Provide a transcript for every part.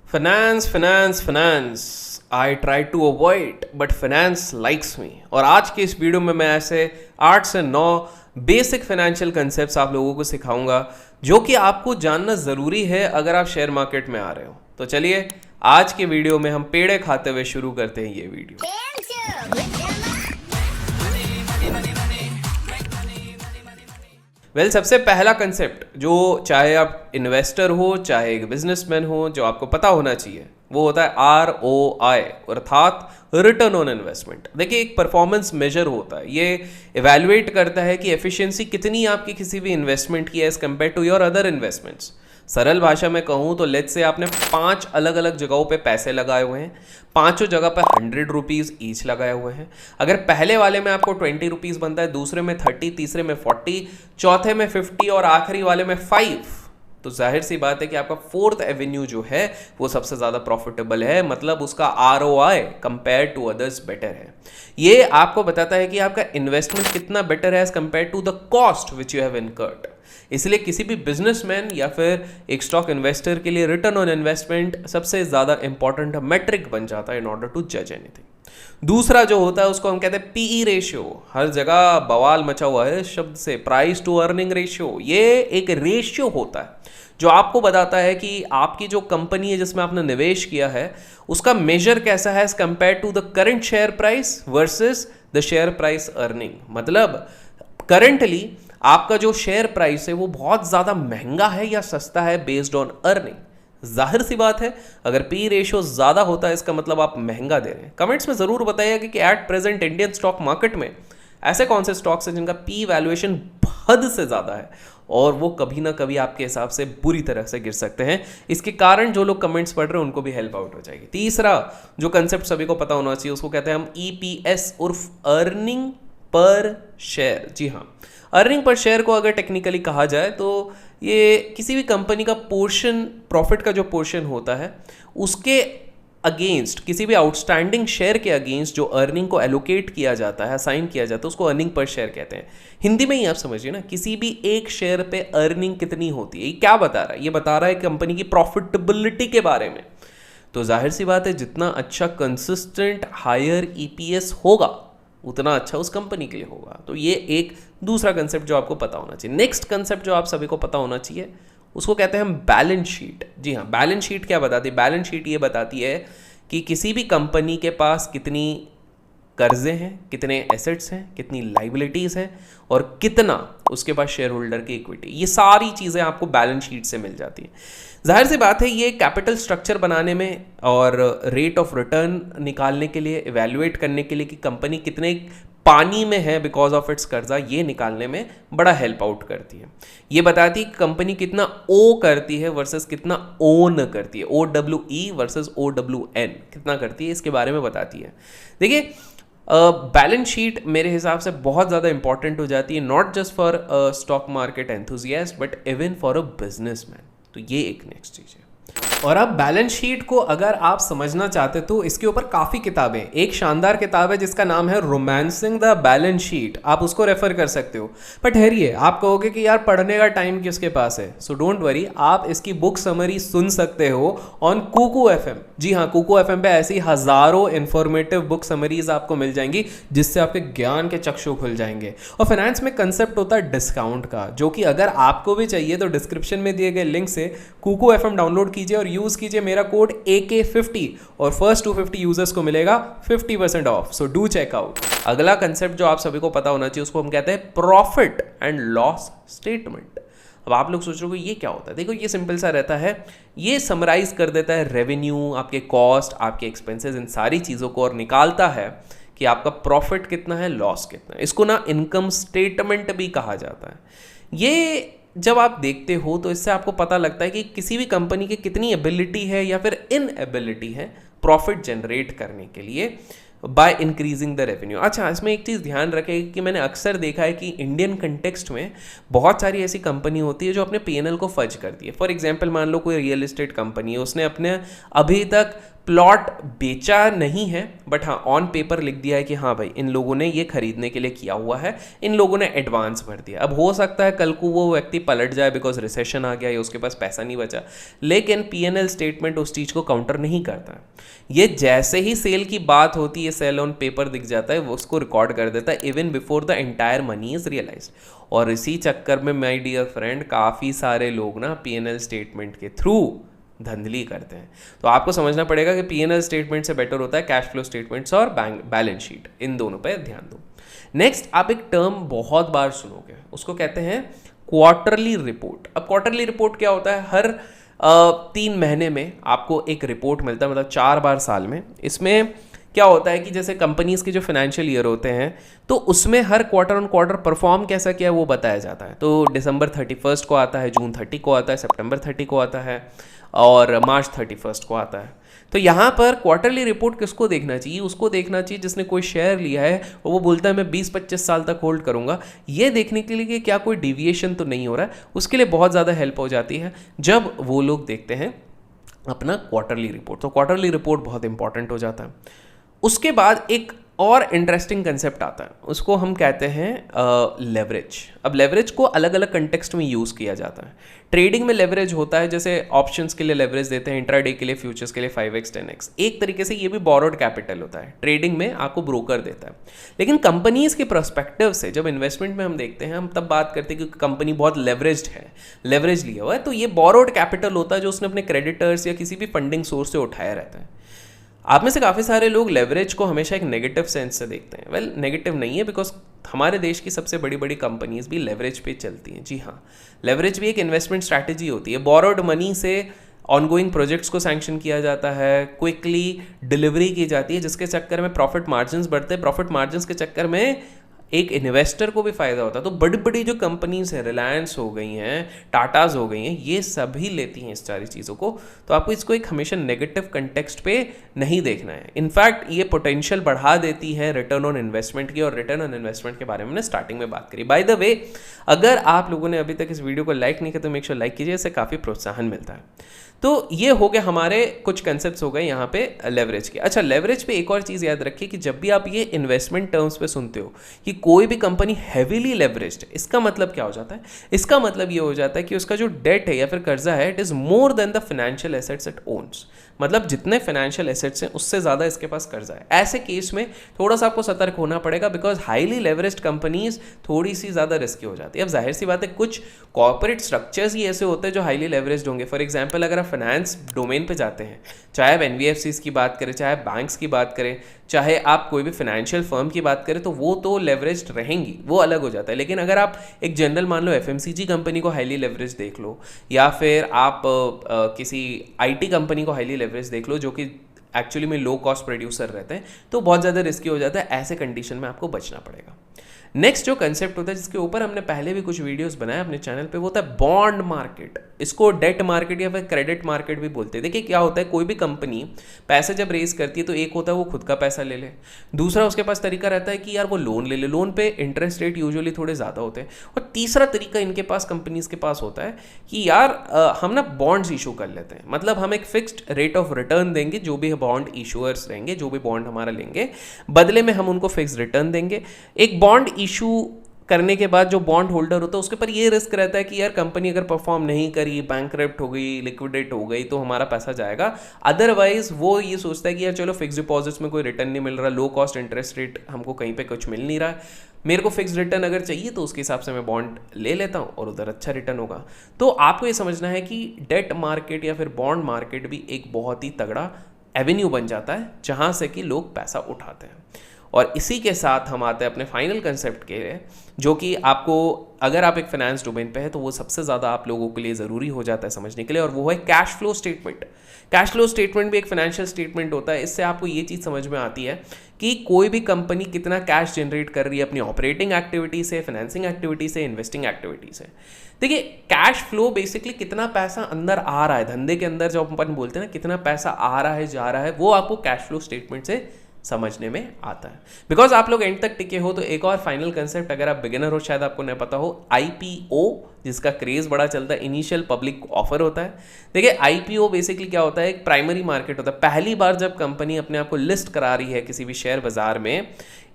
Finance finance finance I try to avoid but finance likes me. और आज के इस वीडियो में मैं ऐसे 8 से 9 बेसिक फाइनेंशियल कंसेप्ट्स आप लोगों को सिखाऊंगा जो कि आपको जानना ज़रूरी है अगर आप शेयर मार्केट में आ रहे हो। तो चलिए आज के वीडियो में हम पेड़े खाते हुए शुरू करते हैं ये वीडियो। सबसे पहला कंसेप्ट जो चाहे आप इन्वेस्टर हो चाहे एक बिजनेसमैन हो जो आपको पता होना चाहिए वो होता है ROI अर्थात रिटर्न ऑन इन्वेस्टमेंट। देखिए एक परफॉर्मेंस मेजर होता है, ये इवेल्युएट करता है कि एफिशिएंसी कितनी आपकी किसी भी इन्वेस्टमेंट की as compare to your other investments. सरल भाषा में कहूँ तो लेट्स से आपने 5 अलग अलग जगहों पे पैसे लगाए हुए हैं, पांचों जगह पे 100 रुपीज़ ईच लगाए हुए हैं। अगर पहले वाले में आपको 20 रुपीज़ बनता है, दूसरे में 30, तीसरे में 40, चौथे में 50 और आखिरी वाले में 5, तो जाहिर सी बात है कि आपका फोर्थ एवेन्यू जो है वो सबसे ज़्यादा प्रॉफिटेबल है, मतलब उसका ROI compare to others better है। ये आपको बताता है कि आपका इन्वेस्टमेंट कितना बेटर है as compare to the cost which you have incurred. इसलिए किसी भी बिजनेसमैन या फिर एक स्टॉक इन्वेस्टर के लिए रिटर्न ऑन इन्वेस्टमेंट सबसे ज़्यादा इंपॉर्टेंट मेट्रिक बन जाता है इन ऑर्डर टू जज एनीथिंग। दूसरा जो होता है उसको हम कहते हैं PE रेशियो। हर जगह बवाल मचा हुआ है शब्द से, प्राइस टू अर्निंग रेशियो। ये एक रेशियो होता है जो आपको बताता है कि आपकी जो कंपनी है जिसमें आपने निवेश किया है उसका मेजर कैसा है as compare to the current share price versus the share price earning. मतलब करंटली आपका जो शेयर प्राइस है वो बहुत ज़्यादा महंगा है या सस्ता है बेस्ड ऑन अर्निंग। जाहिर सी बात है अगर पी रेशियो ज़्यादा होता है इसका मतलब आप महंगा दे रहे हैं। कमेंट्स में ज़रूर बताइएगा कि at present Indian stock market में ऐसे कौन से स्टॉक्स हैं जिनका पी वैल्यूएशन हद से ज़्यादा है और वो कभी ना कभी आपके हिसाब से बुरी तरह से गिर सकते हैं। इसके कारण जो लोग कमेंट्स पढ़ रहे हैं उनको भी हेल्प आउट हो जाएगी। तीसरा जो कंसेप्ट सभी को पता होना चाहिए उसको कहते हैं हम EPS उर्फ अर्निंग पर शेयर। जी हाँ, अर्निंग पर शेयर को अगर टेक्निकली कहा जाए तो ये किसी भी कंपनी का पोर्शन, प्रॉफिट का जो पोर्शन होता है उसके अगेंस्ट, किसी भी आउटस्टैंडिंग शेयर के अगेंस्ट जो अर्निंग को एलोकेट किया जाता है, असाइन किया जाता है, उसको अर्निंग पर शेयर कहते हैं। हिंदी में ही आप समझिए ना, किसी भी एक शेयर पे अर्निंग कितनी होती है। ये क्या बता रहा है? ये बता रहा है कंपनी की प्रॉफिटेबिलिटी के बारे में। तो जाहिर सी बात है जितना अच्छा कंसिस्टेंट हायर EPS होगा उतना अच्छा उस कंपनी के लिए होगा। तो ये एक दूसरा कंसेप्ट जो आपको पता होना चाहिए। नेक्स्ट कंसेप्ट जो आप सभी को पता होना चाहिए उसको कहते हैं हम बैलेंस शीट। जी हाँ, बैलेंस शीट क्या बताती है? बैलेंस शीट ये बताती है कि किसी भी कंपनी के पास कितनी कर्जे हैं, कितने एसेट्स हैं, कितनी लाइबिलिटीज़ हैं और कितना उसके पास शेयर होल्डर की इक्विटी। ये सारी चीज़ें आपको बैलेंस शीट से मिल जाती हैं। जाहिर सी बात है ये कैपिटल स्ट्रक्चर बनाने में और रेट ऑफ रिटर्न निकालने के लिए, इवैल्यूएट करने के लिए कि कंपनी कितने पानी में है बिकॉज ऑफ इट्स कर्जा, ये निकालने में बड़ा हेल्प आउट करती है। ये बताती है कि कंपनी कितना ओ करती है वर्सेस कितना ओन करती है, OWE वर्सेस OWN कितना करती है, इसके बारे में बताती है। देखिए बैलेंस शीट मेरे हिसाब से बहुत ज़्यादा इंपॉर्टेंट हो जाती है, not just for a stock market enthusiast but even for a businessman. तो ये एक नेक्स्ट चीज़ है। और अब बैलेंस शीट को अगर आप समझना चाहते तो इसके ऊपर काफ़ी किताबें, एक शानदार किताब है जिसका नाम है रोमांसिंग द बैलेंस शीट, आप उसको रेफर कर सकते हो। पर ठहरिए, आप कहोगे कि यार पढ़ने का टाइम किसके पास है, सो डोंट वरी, आप इसकी बुक समरी सुन सकते हो ऑन कुकू FM। जी हाँ, कुकू FM पे ऐसी हज़ारों इन्फॉर्मेटिव बुक समरीज आपको मिल जाएंगी जिससे आपके ज्ञान के चक्षु खुल जाएंगे। और फाइनेंस में कंसेप्ट होता है डिस्काउंट का, जो कि अगर आपको भी चाहिए तो डिस्क्रिप्शन में दिए गए लिंक से कुकू FM डाउनलोड कीजिए और यूज कीजिए मेरा कोड AK50 और फर्स्ट 250 यूजर्स को मिलेगा 50% off. So do check out. अगला कंसेप्ट जो आप सभी को पता होना चाहिए उसको हम कहते हैं प्रॉफिट एंड लॉस स्टेटमेंट। अब आप लोग सोच रहे हो ये क्या होता है? देखो ये सिंपल सा रहता है, ये समराइज कर देता है रेवेन्यू, आपके कॉस्ट, आपके एक्सपेंसेस, इन सारी चीज़ों को और निकालता है कि आपका प्रॉफिट कितना है, लॉस कितना है। इसको ना इनकम स्टेटमेंट भी कहा जाता है। ये जब आप देखते हो तो इससे आपको पता लगता है कि किसी भी कंपनी की कितनी एबिलिटी है या फिर इनएबिलिटी है प्रॉफिट जनरेट करने के लिए बाय इंक्रीजिंग द रेवेन्यू। अच्छा, इसमें एक चीज़ ध्यान रखें कि मैंने अक्सर देखा है कि इंडियन कंटेक्स्ट में बहुत सारी ऐसी कंपनी होती है जो अपने P&L को फर्ज करती है। फॉर एग्जांपल मान लो कोई रियल एस्टेट कंपनी है, उसने अपने अभी तक प्लॉट बेचा नहीं है, बट हाँ ऑन पेपर लिख दिया है कि हाँ भाई इन लोगों ने ये खरीदने के लिए किया हुआ है, इन लोगों ने एडवांस भर दिया। अब हो सकता है कल को वो व्यक्ति पलट जाए बिकॉज रिसेशन आ गया या उसके पास पैसा नहीं बचा, लेकिन पीएनएल स्टेटमेंट उस चीज़ को काउंटर नहीं करता। ये जैसे ही सेल की बात होती है, सेल ऑन पेपर दिख जाता है, वो उसको रिकॉर्ड कर देता है even before the entire money is realised. और इसी चक्कर में माय डियर फ्रेंड काफ़ी सारे लोग ना पीएनएल स्टेटमेंट के थ्रू धंधली करते हैं। तो आपको समझना पड़ेगा कि पीएनएल स्टेटमेंट से बेटर होता है कैश फ्लो स्टेटमेंट्स और बैंक बैलेंस शीट, इन दोनों पे ध्यान दो। नेक्स्ट, आप एक टर्म बहुत बार सुनोगे, उसको कहते हैं क्वार्टरली रिपोर्ट। अब क्वार्टरली रिपोर्ट क्या होता है? हर 3 महीने में आपको एक रिपोर्ट मिलता है, मतलब 4 बार साल में। इसमें क्या होता है कि जैसे कंपनीज के जो फाइनेंशियल ईयर होते हैं तो उसमें हर क्वार्टर ऑन क्वार्टर परफॉर्म कैसा किया है वो बताया जाता है। तो दिसंबर 31 को आता है, जून 30 को आता है, सितंबर 30 को आता है और मार्च 31 को आता है। तो यहाँ पर क्वार्टरली रिपोर्ट किसको देखना चाहिए? उसको देखना चाहिए जिसने कोई शेयर लिया है और वो बोलता है मैं 20-25 साल तक होल्ड करूँगा, ये देखने के लिए कि क्या कोई डिविएशन तो नहीं हो रहा है। उसके लिए बहुत ज़्यादा हेल्प हो जाती है जब वो लोग देखते हैं अपना क्वार्टरली रिपोर्ट। तो क्वार्टरली रिपोर्ट बहुत इंपॉर्टेंट हो जाता है। उसके बाद एक और इंटरेस्टिंग कंसेप्ट आता है, उसको हम कहते हैं लेवरेज। अब लेवरेज को अलग अलग कंटेक्स्ट में यूज़ किया जाता है। ट्रेडिंग में लेवरेज होता है, जैसे ऑप्शंस के लिए लेवरेज देते हैं, इंट्राडे के लिए, फ्यूचर्स के लिए 5x 10x। एक तरीके से ये भी बोरोड कैपिटल होता है, ट्रेडिंग में आपको ब्रोकर देता है। लेकिन कंपनीज के पर्सपेक्टिव से जब इन्वेस्टमेंट में हम देखते हैं, हम तब बात करते हैं कि कंपनी बहुत लेवरेज्ड है, लेवरेज लिया हुआ है, तो ये बोरोड कैपिटल होता है जो उसने अपने क्रेडिटर्स या किसी भी फंडिंग सोर्स से उठाया रहता है। आप में से काफ़ी सारे लोग लेवरेज को हमेशा एक नेगेटिव सेंस से देखते हैं। वेल, नेगेटिव नहीं है, बिकॉज हमारे देश की सबसे बड़ी बड़ी कंपनीज भी लेवरेज पे चलती हैं। जी हाँ, लेवरेज भी एक इन्वेस्टमेंट स्ट्रैटेजी होती है। बोरोड मनी से ऑनगोइंग प्रोजेक्ट्स को सैंक्शन किया जाता है, क्विकली डिलीवरी की जाती है, जिसके चक्कर में प्रॉफिट मार्जिन्स बढ़ते हैं। प्रॉफिट मार्जिन्स के चक्कर में एक इन्वेस्टर को भी फ़ायदा होता है। तो बड़ी बड़ी जो कंपनीज हैं, रिलायंस हो गई हैं, टाटाज हो गई हैं, ये सभी लेती हैं इस सारी चीज़ों को। तो आपको इसको एक हमेशा नेगेटिव कंटेक्स्ट पे नहीं देखना है। इनफैक्ट ये पोटेंशियल बढ़ा देती है रिटर्न ऑन इन्वेस्टमेंट की, और रिटर्न ऑन इन्वेस्टमेंट के बारे में मैंने स्टार्टिंग में बात करी। बाय द वे, अगर आप लोगों ने अभी तक इस वीडियो को लाइक नहीं किया तो मेक श्योर लाइक कीजिए, इससे काफ़ी प्रोत्साहन मिलता है। तो ये हो गए हमारे कुछ कंसेप्ट्स हो गए यहाँ पे लेवरेज के। अच्छा, लेवरेज पे एक और चीज़ याद रखिए कि जब भी आप ये इन्वेस्टमेंट टर्म्स पे सुनते हो कि कोई भी कंपनी हैवीली लेवरेज्ड है, इसका मतलब क्या हो जाता है? इसका मतलब ये हो जाता है कि उसका जो डेट है या फिर कर्जा है, it is more than the financial assets it owns. मतलब जितने फाइनेंशियल एसेट्स हैं उससे ज़्यादा इसके पास कर्जा है। ऐसे केस में थोड़ा सा आपको सतर्क होना पड़ेगा, बिकॉज हाईली लेवरेज्ड कंपनीज थोड़ी सी ज़्यादा रिस्की हो जाती है। अब जाहिर सी बात है, कुछ कॉर्पोरेट स्ट्रक्चर्स ही ऐसे होते हैं जो हाईली लेवरेज्ड होंगे। फॉर एग्जाम्पल, अगर आप फाइनेंस डोमेन पे जाते हैं, चाहे आप एनबीएफसीज की बात करें, चाहे बैंक्स की बात करें, चाहे आप कोई भी फाइनेंशियल फर्म की बात करें, तो वो तो लेवरेज्ड रहेंगी, वो अलग हो जाता है। लेकिन अगर आप एक जनरल मान लो एफएमसीजी कंपनी को हाईली लेवरेज देख लो, या फिर आप किसी आईटी कंपनी को हाईली लेवरेज देख लो जो कि एक्चुअली में लो कॉस्ट प्रोड्यूसर रहते हैं, तो बहुत ज़्यादा रिस्की हो जाता है। ऐसे कंडीशन में आपको बचना पड़ेगा। नेक्स्ट जो कंसेप्ट होता है, जिसके ऊपर हमने पहले भी कुछ वीडियोस बनाए अपने चैनल पे, वो होता है बॉन्ड मार्केट। इसको डेट मार्केट या फिर क्रेडिट मार्केट भी बोलते हैं। देखिए क्या होता है, कोई भी कंपनी पैसे जब रेज करती है तो एक होता है वो खुद का पैसा ले ले, दूसरा उसके पास तरीका रहता है कि यार वो लोन ले ले, लोन पे इंटरेस्ट रेट यूजुअली थोड़े ज़्यादा होते हैं, और तीसरा तरीका इनके पास, कंपनीज के पास होता है कि यार हम ना बॉन्ड्स इशू कर लेते हैं। मतलब हम एक फिक्स्ड रेट ऑफ रिटर्न देंगे, जो भी बॉन्ड इशूअर्स रहेंगे, जो भी बॉन्ड हमारा लेंगे, बदले में हम उनको फिक्स्ड रिटर्न देंगे। एक बॉन्ड इशू करने के बाद जो बॉन्ड होल्डर होता है उसके ऊपर ये रिस्क रहता है कि यार कंपनी अगर परफॉर्म नहीं करी, बैंकरप्ट हो गई, लिक्विडेट हो गई, तो हमारा पैसा जाएगा। अदरवाइज वो ये सोचता है कि यार चलो फिक्स डिपॉजिट्स में कोई रिटर्न नहीं मिल रहा, लो कॉस्ट इंटरेस्ट रेट हमको कहीं पे कुछ मिल नहीं रहा, मेरे को फिक्स रिटर्न अगर चाहिए तो उसके हिसाब से मैं बॉन्ड ले लेता हूँ और उधर अच्छा रिटर्न होगा। तो आपको ये समझना है कि डेट मार्केट या फिर बॉन्ड मार्केट भी एक बहुत ही तगड़ा एवेन्यू बन जाता है जहाँ से कि लोग पैसा उठाते हैं। और इसी के साथ हम आते हैं अपने फाइनल कंसेप्ट के, जो कि आपको, अगर आप एक फाइनेंस डोमेन पे है तो वो सबसे ज़्यादा आप लोगों के लिए ज़रूरी हो जाता है समझने के लिए, और वो है cash flow statement. Cash flow statement भी एक फाइनेंशियल स्टेटमेंट होता है। इससे आपको ये चीज़ समझ में आती है कि कोई भी कंपनी कितना कैश जनरेट कर रही है अपनी ऑपरेटिंग एक्टिविटी से, फाइनेंसिंग एक्टिविटी से, इन्वेस्टिंग एक्टिविटी से। देखिए, कैश फ्लो बेसिकली कितना पैसा अंदर आ रहा है धंधे के अंदर, जब अपन बोलते हैं ना कितना पैसा आ रहा है जा रहा है, वो आपको कैश फ्लो स्टेटमेंट से समझने में आता है। बिकॉज आप लोग एंड तक टिके हो तो एक और फाइनल कंसेप्ट, अगर आप बिगिनर हो शायद आपको नहीं पता हो, IPO, जिसका क्रेज बड़ा चलता है, इनिशियल पब्लिक ऑफर होता है। देखिए IPO बेसिकली क्या होता है, एक प्राइमरी मार्केट होता है। पहली बार जब कंपनी अपने आप को लिस्ट करा रही है किसी भी शेयर बाजार में,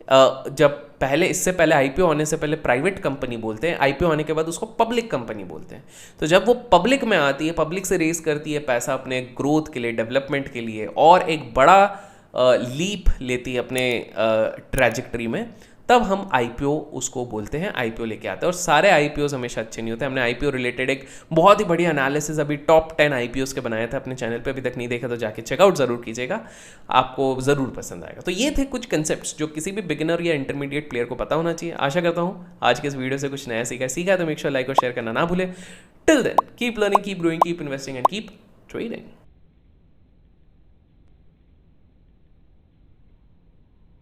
जब पहले, इससे पहले IPO होने से पहले प्राइवेट कंपनी बोलते हैं, IPO होने के बाद उसको पब्लिक कंपनी बोलते हैं। तो जब वो पब्लिक में आती है, पब्लिक से रेस करती है पैसा अपने ग्रोथ के लिए, डेवलपमेंट के लिए, और एक बड़ा लीप लेती है अपने ट्रैजेक्टरी में, तब हम IPO उसको बोलते हैं, IPO लेके आते हैं। और सारे IPOs हमेशा अच्छे नहीं होते। हमने IPO रिलेटेड एक बहुत ही बढ़िया एनालिसिस अभी टॉप 10 IPOs के बनाए थे अपने चैनल पे, अभी तक नहीं देखा तो जाके चेकआउट ज़रूर कीजिएगा, आपको ज़रूर पसंद आएगा। तो ये थे कुछ कंसेप्ट्स जो किसी भी बिगिनर या इंटरमीडिएट प्लेयर को पता होना चाहिए। आशा करता हूँ आज के इस वीडियो से कुछ नया सीखा है तो मेक श्योर लाइक और शेयर करना ना भूले। Till then keep learning, keep growing, keep investing and keep trading.